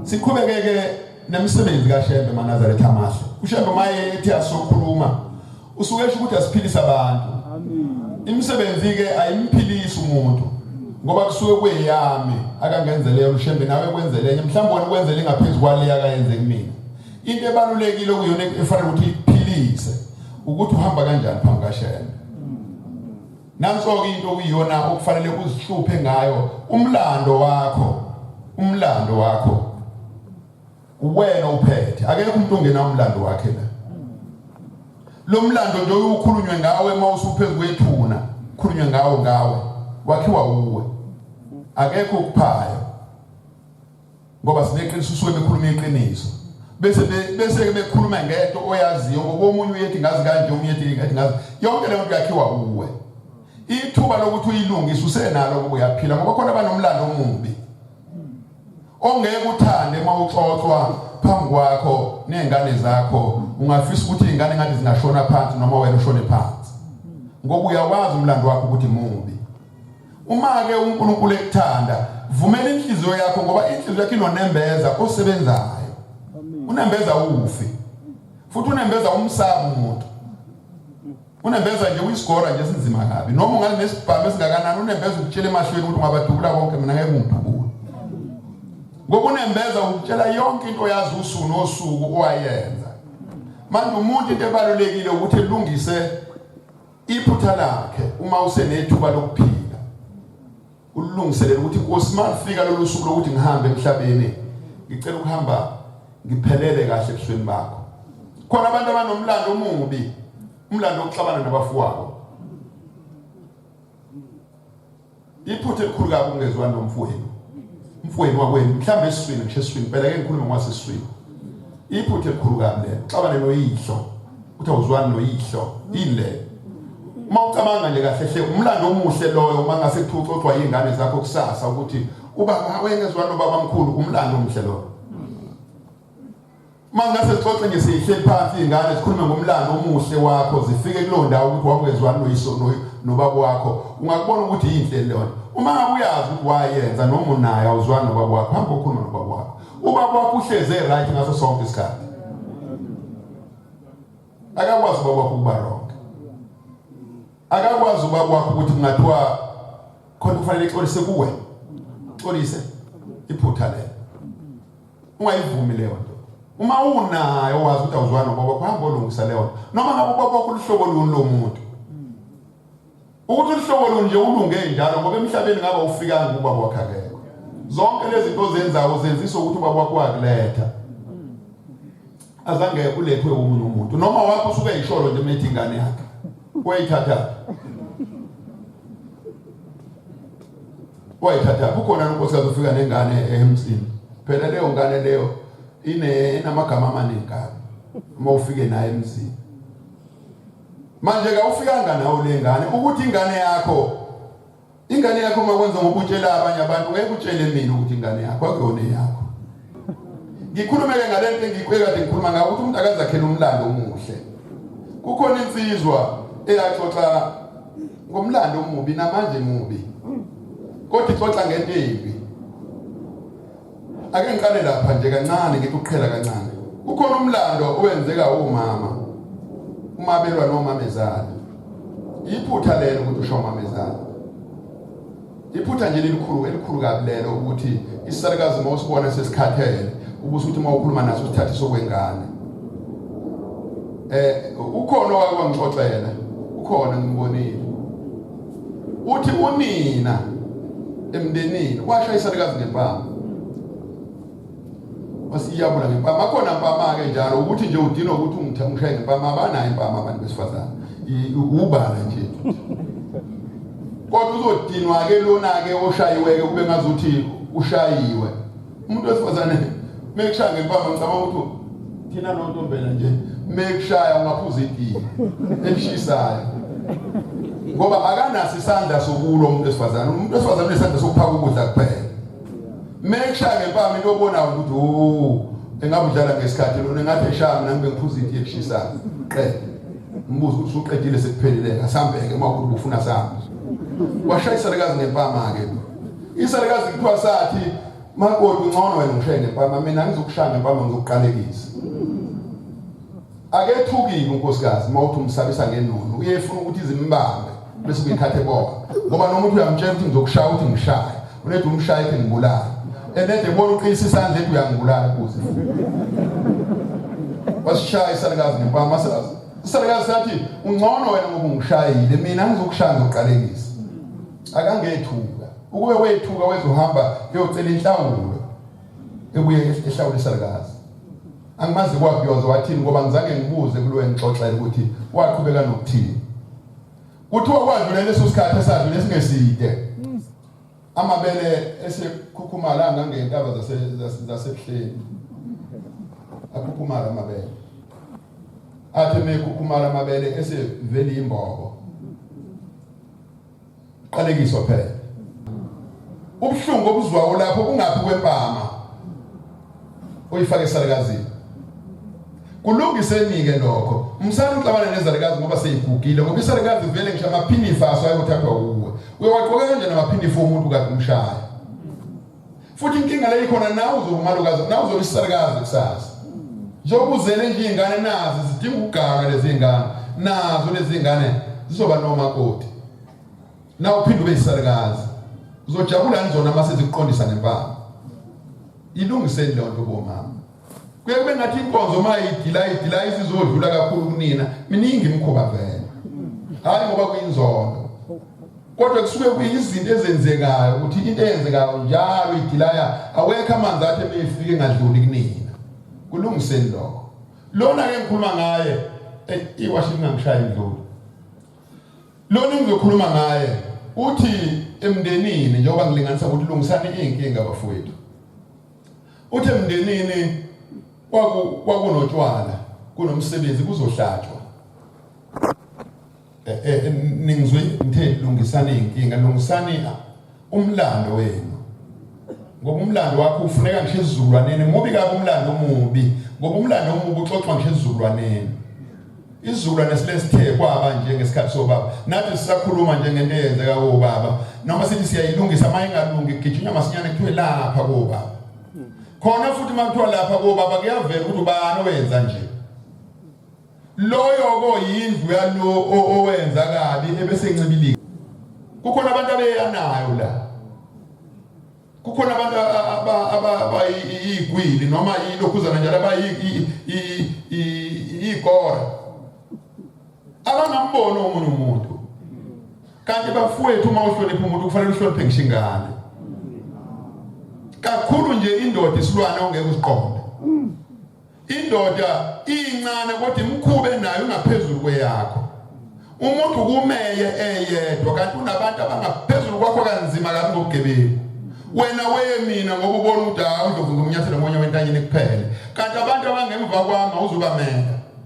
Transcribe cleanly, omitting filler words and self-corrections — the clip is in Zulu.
Siqhubekeke nemisebenzi kaShembe eNazaretha amahle. uShembe maye ethi asokhuluma usuke esho ukuthi asiphilisa abantu. Imisebenzi ke ayimphilisi umuntu ngoba kusuke kweyami akangenzeleyo uShembe nawe kwenzelenye mhlawumbe wona kwenzele ngaphezulu kwale akayenze kumina. Into ebalulekile kuyona efanele ukuthi iphilise ukuthi uhamba kanjani phambi kaShembe. Nanso ke into kuyona okufanele uzihluphe ngayo umlando wakho wena uphethe akekho umuntu ongena umlando wakhe la. Lo mlando nje ukhulunywe ngawe mawusuphezulu kwethuna khulunywe ngawe wakhiwa uwe akekho ukuphayo ngoba sineqiniso usuke bekhuluma iqiniso bese bekhuluma ngento oyaziyo ngoba omunye uyethi ngazi kanje omunye ethi ngazi yonke le nto yakhiwa uwe. Ithuba lokuthi uyilungise usenalo ngoba uyaphila ngoba khona abanomlando omubi ongeke uthande mawuxoxwa phambi kwakho nezingane zakho ungafisa ukuthi izingane ngathi zingashona phansi noma wena ushone phansi ngoba uyawazi umlando wakho ukuthi mubi. Uma ke uNkulunkulu ekuthanda vumela inhliziyo yakho ngoba inhliziyo yakho inonembeza osebenzayo. Unembeza ufi futhi unembeza umsaba umuntu. Unembeza nje uyisigora nje sinzima kabi noma ungane nesibhamu esingakanani unembeza ukutshela emahlweni ukuthi ungabadubula konke mina ngeke ngidubule. Ngoba unembeza ukutshela yonke into yazi usuku nosuku owayenza. Manje umuntu into ebalulekile ukuthi elungise iphutha lakhe uma usenethuba lokuphila. Ulungiselele ukuthi Nkosi mafika lolu suku lokuthi ngihambe emhlabeni ngicela ukuhamba ngiphelele kahle ebusweni bakho. Khona abantu abanomlando omubi umlando wokuxabana nabafowabo. Iphutha elikhulu kabi ungezwani nomfowenu wakwenu mhlambe esiswini ngisho esiswini phela ke ngikhuluma ngwasesiswini. Iphutha elikhulu kabi le xabana noyihlo uthi awuzwani noyihlo ile mawucabanga nje kahle hle umlando omuhle loyo mangase kuxoxwa izingane zakho kusasa ukuthi uba wengezwani nobaba mkhulu umlando omuhle loyo. Mangase sixoxe nje sihleli phansi izingane sikhulume ngomlando omuhle wakho zifike kulo ndawo ukuthi wangezwani noyiso nobaba wakho ungakubona ukuthi yinhle leyo. Uma ngabe uyazi ukuthi wayenza noma unayo awuzwani nobaba wakho hamba ukhuluma nobaba wakho. Ubaba wakho uhleze right ngaso sonke isikhathi. Akakwazi ubaba wakho ukuba wrong. Akakwazi ubaba wakho ukuthi kungathiwa khona kufanele exolise kuwe. Xolise iphutha le. Ungayivumi leyo nto. Uma unayo wazi ukuthi awuzwani nobaba wakho hamba olungisa leyo. Noma ngabe ubaba wakho ulihlobo luni lo muntu. Ukuthi ulihlobo luni nje ulunge njalo ngoba emhlabeni ngaba ufikanga ubaba wakho akekho. Zonke lezi zinto zenzayo zenziswa ukuthi ubaba wakho wakuletha. Azange ulethwe umunye umuntu noma wakho usuke yisholo nje methi ingane yakhe. Wayithatha kukhona unkosikazi ufika nengane emsini phela leyo ngane leyo inamagama amaningi kabi uma ufike naye emsini. Manje ka ufikanga nawo lengane ukuthi ingane yakho makwenza ngokutshela abanye abantu ngeke utshele mina ukuthi ingane yakho akuyona yakho. Ngikhulumeke ngalento engiqhubeka ngikhuluma ngayo ukuthi umuntu akazakhela umlando omuhle. Kukhona insizwa eyaxoxa ngomlando omubi namanje mubi. Kodwa ixoxa ngento embi. Ake ngiqale lapha nje kancane ngithi uqhela kancane. Kukhona umlando owenzeka umama. Umabelwa nomamezala. Iphutha lelo ukuthi usho umamezala. Iphutha nje elikhulu kabi lelo ukuthi isarikazi mawusibona sesikhathele ubusuthi uma ukhuluma naso usithathe sokwengane. Ukhona owangixoxela. Ukhona ngimbonile. Uthi unina emndenini washaya isarikazi ngempama. Wasiyabula ngempama. Akhona impama ke njalo ukuthi nje udino ukuthi ungishaye ngempama abanayo impama abantu besifazana. Ubala nje. Kodwa uzodinwa ke lona ke oshayiwe ke kube ngazuthi ushayiwe. Umuntu wesifazane mekushaya ngempama ngicabanga ukuthi thina nontombela nje mekushaya ungaphuza itiye elishisayo. Ngoba akanaso isandla sokulo umuntu wesifazane. Umuntu wesifazane unesandla sokuphaka ukudla kuphela. Mekushaya ngempama into obona ukuthi engabe udlala ngesikhathi lona engathi eshaya mina ngibe ngiphuza itiye elishisayo. Mbuzo ukuthi uqedile sekuphelile asambeke uma ukuthi ufuna sami. Washaya isarikazi ngempama ke. Isarikazi kuthiwa sathi makoti ungcono wena ngishaye ngempama mina ngizokushaya ngempama ngizokuqalekisa akethukile unkosikazi mawuthi umsabisa ngenono uyefuna ukuthi izimbambe bese uyikhathe bona ngoba noma umuntu uyamtshela ukuthi ngizokushaya ukuthi ngishaya unethi umshaya ethi ngibulala enede bona uqisa isandla ethi uyangibulala kuze wasishaya isalikazi ngempama isalikazi sathi ungcono wena ngoba ungishayile mina ngizokushaya ngizoqalekisa akangethuka ukube wethuka wezohamba uyocela inhlawulo ebuye ehlawula isalikazi angimazi kwabiyoza wathini ngoba ngizange ngibuze kulo engixoxela ukuthi waqhubeka nokuthini kuthiwa kwadlula leso sikhathi esadlule esingeside amabele esekhukhumala ngangentaba zaseBuhleni akhukhumala amabele athi mekhukhumala amabele esevele imbobo qalekiswa phela ubuhlungu obuzwayo lapho kungaphi kwempama uyifake esalikazini kulungiseni-ke lokho umsana uxabana nezalikazi ngoba seyigugile ngoba isalikazi vele ngisho amaphinifu aso ayothathwa kuwe uyawaqoka kanje namaphinifu omuntu kade umshaya futhi inkinga le ikhona nawe uzokumalukazi nawe uzoba isalikazi kusasa njengoba uzele nje iy'ngane nazi zidinga ukuganga lezi y'ngane nazo lezi y'ngane zizoba nomakoti nawe uphinde ube isalikazi uzojabulani zona uma sezikuqondisa ngempama ilungiseni leyo nto bomama kuye kube ngathi inkonzo uma idila izizodlula kakhulu kunina miningi imikhuba vele hayi ngoba kuyinzondo kodwa kusuke kuyizinto ezenzekayo ukuthi into eyenzekayo njalo idilaya awekho amanzi athi ebefike engadluli kunina kulungiseni lokho lona-ke ngikhuluma ngaye iwashini ngangishaye Ndlovu lona ngizokhuluma ngaye uthi emndenini njengoba ngilinganisa ukuthi lungisani iy'nkinga bafowethu uthi emndenini kwakunotshwala kunomsebenzi kuzohlatshwa ningizwe ngithe lungisani iy'nkinga lungisani umlando wenu ngoba umlando wakho ufuneka ngisho esizukulwaneni mubi kabi umlando omubi ngoba umlando omubi uxoxwa ngisho esizukulwaneni isizukulwane silesithe kwaba nje ngesikhathi sobaba nathi sisakhuluma nje ngento eyenzeka kobaba noma sithi siyayilungisa uma ingalungi gijinya masinyane kuthiwe lapha kobaba khona futhi uma kuthiwa lapha kobaba kuyavela ukuthi ubani owenza nje loyo yindlu yalo owenza kabi ebese ncibilika kukhona abantu abeyanayo la kukhona abantu abayigwili noma ilokhuzana njalo abayikora abangambona omunye umuntu kanti bafowethu uma uhlonipha umuntu kufanele uhloniphe ngishingane kakhulu nje indoda isilwane ongeke usiqonde indoda incane kodwa imkhube nayo ungaphezulu kweyakho umuntu kumeye eyedwa kanti unabantu abangaphezulu kwakho kanzima kabi ngobugebengu wena weyemina ngoba ubona ukuthi hayi Ndlovu ngomnyathelo ngomunye wentanyeni kuphela kanti abantu abangemva kwami awuzubamela